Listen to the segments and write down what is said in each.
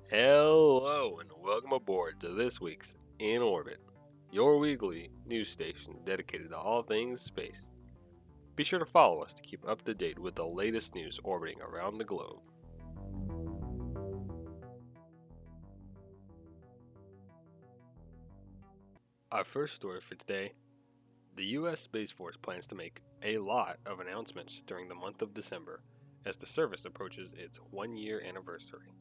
Hello and welcome aboard to this week's In Orbit, your weekly news station dedicated to all things space. Be sure to follow us to keep up to date with the latest news orbiting around the globe. Our first story for today: the U.S. Space Force plans to make a lot of announcements during the month of December as the service approaches its 1 year anniversary.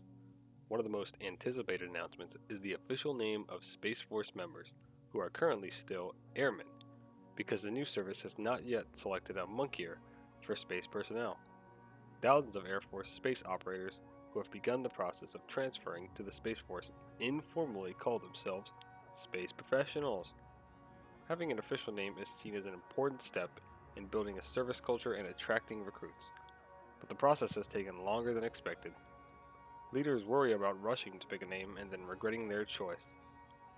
One of the most anticipated announcements is the official name of Space Force members who are currently still airmen, because the new service has not yet selected a monk year for space personnel. Thousands of Air Force space operators who have begun the process of transferring to the Space Force informally call themselves space professionals. Having an official name is seen as an important step in building a service culture and attracting recruits, but the process has taken longer than expected. Leaders worry about rushing to pick a name and then regretting their choice.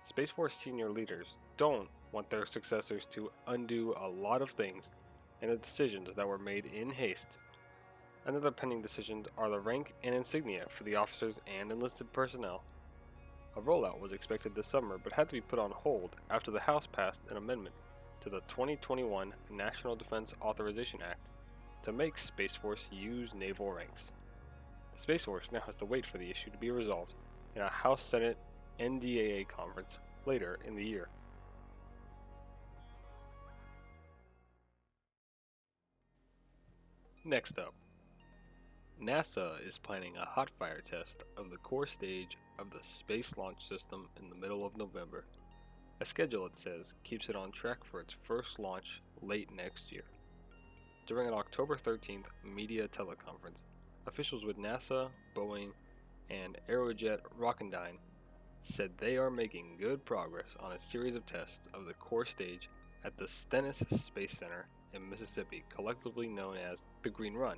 Space Force senior leaders don't want their successors to undo a lot of things and the decisions that were made in haste. Another pending decisions are the rank and insignia for the officers and enlisted personnel. A rollout was expected this summer but had to be put on hold after the House passed an amendment to the 2021 National Defense Authorization Act to make Space Force use naval ranks. The Space Force now has to wait for the issue to be resolved in a House Senate NDAA conference later in the year. Next up, NASA is planning a Hotfire test of the core stage of the Space Launch System in the middle of November. A schedule, it says, keeps it on track for its first launch late next year. During an October 13th media teleconference, officials with NASA, Boeing, and Aerojet Rocketdyne said they are making good progress on a series of tests of the core stage at the Stennis Space Center in Mississippi, collectively known as the Green Run.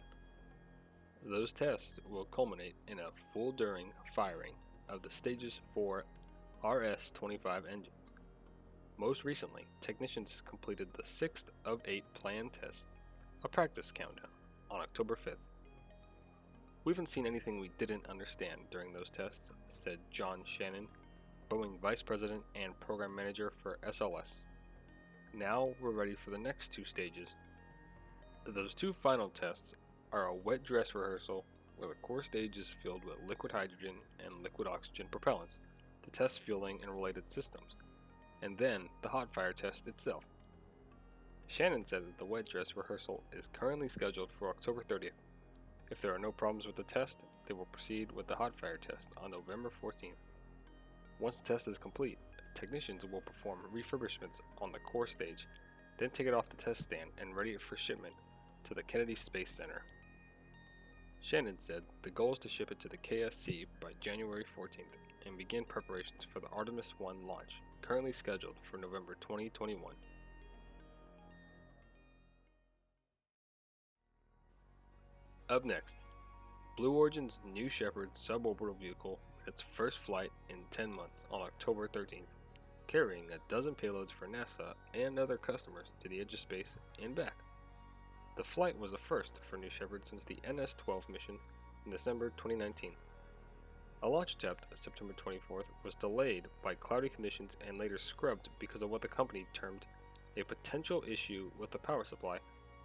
Those tests will culminate in a full during firing of the stage's 4 RS-25 engines. Most recently, technicians completed the 6th of 8 planned tests, a practice countdown, on October 5th. We haven't seen anything we didn't understand during those tests, said John Shannon, Boeing Vice President and Program Manager for SLS. Now we're ready for the next 2 stages. Those 2 final tests are a wet dress rehearsal where the core stage is filled with liquid hydrogen and liquid oxygen propellants to test fueling and related systems, and then the hot fire test itself. Shannon said that the wet dress rehearsal is currently scheduled for October 30th. If there are no problems with the test, they will proceed with the hot fire test on November 14th. Once the test is complete, technicians will perform refurbishments on the core stage, then take it off the test stand and ready it for shipment to the Kennedy Space Center. Shannon said the goal is to ship it to the KSC by January 14th and begin preparations for the Artemis 1 launch, currently scheduled for November 2021. Up next, Blue Origin's New Shepard suborbital vehicle made its first flight in 10 months on October 13th, carrying a dozen payloads for NASA and other customers to the edge of space and back. The flight was the first for New Shepard since the NS-12 mission in December 2019. A launch attempt September 24th was delayed by cloudy conditions and later scrubbed because of what the company termed a potential issue with the power supply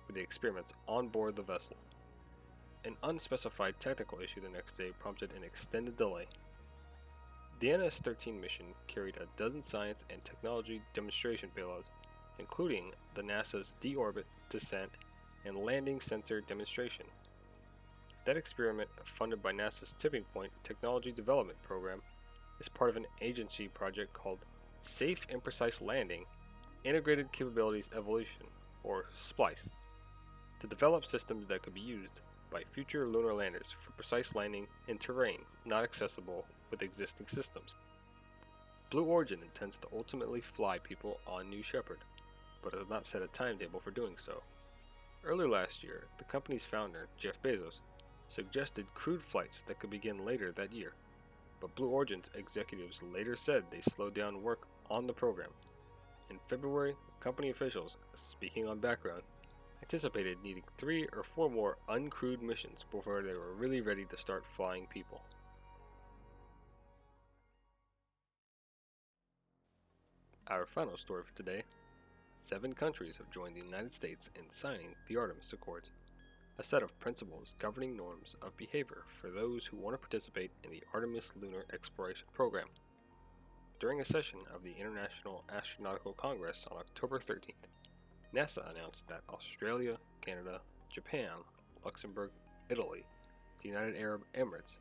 for the experiments on board the vessel. An unspecified technical issue the next day prompted an extended delay. The NS-13 mission carried a dozen science and technology demonstration payloads, including the NASA's deorbit, descent, and landing sensor demonstration. That experiment, funded by NASA's Tipping Point Technology Development Program, is part of an agency project called Safe and Precise Landing Integrated Capabilities Evolution, or SPLICE, to develop systems that could be used by future lunar landers for precise landing in terrain not accessible with existing systems. Blue Origin intends to ultimately fly people on New Shepard, but has not set a timetable for doing so. Early last year, the company's founder, Jeff Bezos, suggested crewed flights that could begin later that year, but Blue Origin's executives later said they slowed down work on the program. In February, company officials, speaking on background, anticipated needing 3 or 4 more uncrewed missions before they were really ready to start flying people. Our final story for today: 7 countries have joined the United States in signing the Artemis Accords, a set of principles governing norms of behavior for those who want to participate in the Artemis lunar exploration program. During a session of the International Astronomical Congress on October 13th, NASA announced that Australia, Canada, Japan, Luxembourg, Italy, the United Arab Emirates,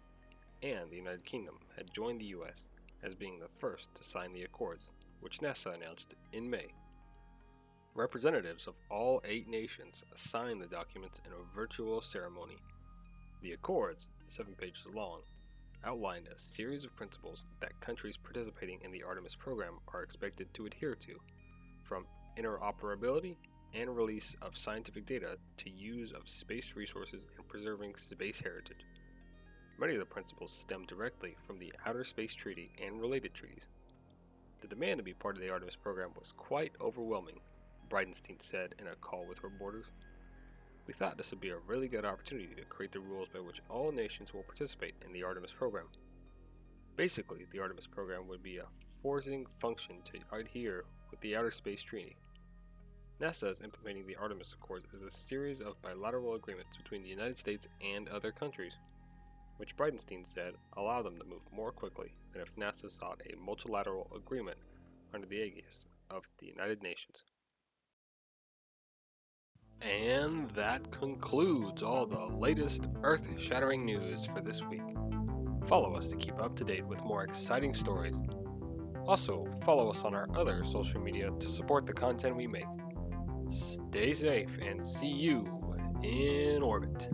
and the United Kingdom had joined the US as being the first to sign the Accords, which NASA announced in May. Representatives of all 8 nations signed the documents in a virtual ceremony. The Accords, 7 pages long, outlined a series of principles that countries participating in the Artemis program are expected to adhere to, from interoperability and release of scientific data to use of space resources and preserving space heritage. Many of the principles stem directly from the Outer Space Treaty and related treaties. The demand to be part of the Artemis program was quite overwhelming, Bridenstine said in a call with reporters. We thought this would be a really good opportunity to create the rules by which all nations will participate in the Artemis program. Basically, the Artemis program would be a forcing function to adhere with the Outer Space Treaty. NASA is implementing the Artemis Accords as a series of bilateral agreements between the United States and other countries, which Bridenstine said allow them to move more quickly than if NASA sought a multilateral agreement under the aegis of the United Nations. And that concludes all the latest earth-shattering news for this week. Follow us to keep up to date with more exciting stories. Also, follow us on our other social media to support the content we make. Stay safe and see you in orbit.